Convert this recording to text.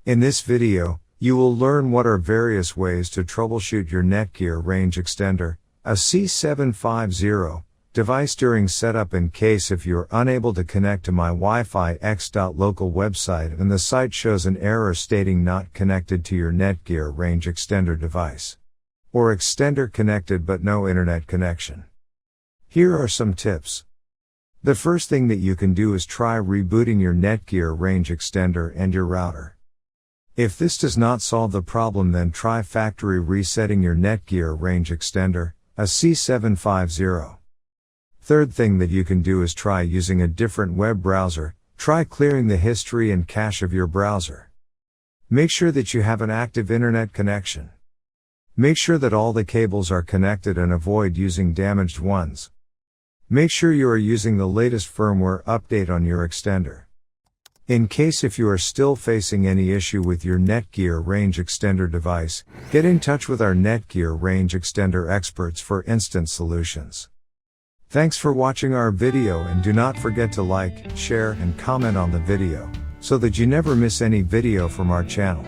In this video, you will learn what are various ways to troubleshoot your Netgear range extender, AC750 device during setup in case if you're unable to connect to mywifiext.local website and the site shows an error stating not connected to your Netgear range extender device. Or extender connected but no internet connection. Here are some tips. The first thing that you can do is try rebooting your Netgear range extender and your router. If this does not solve the problem, then try factory resetting your Netgear range extender, AC750. Third thing that you can do is try using a different web browser. Try clearing the history and cache of your browser. Make sure that you have an active internet connection. Make sure that all the cables are connected and avoid using damaged ones. Make sure you are using the latest firmware update on your extender. In case if you are still facing any issue with your Netgear range extender device, get in touch with our Netgear range extender experts for instant solutions. Thanks for watching our video, and do not forget to like, share and comment on the video, so that you never miss any video from our channel.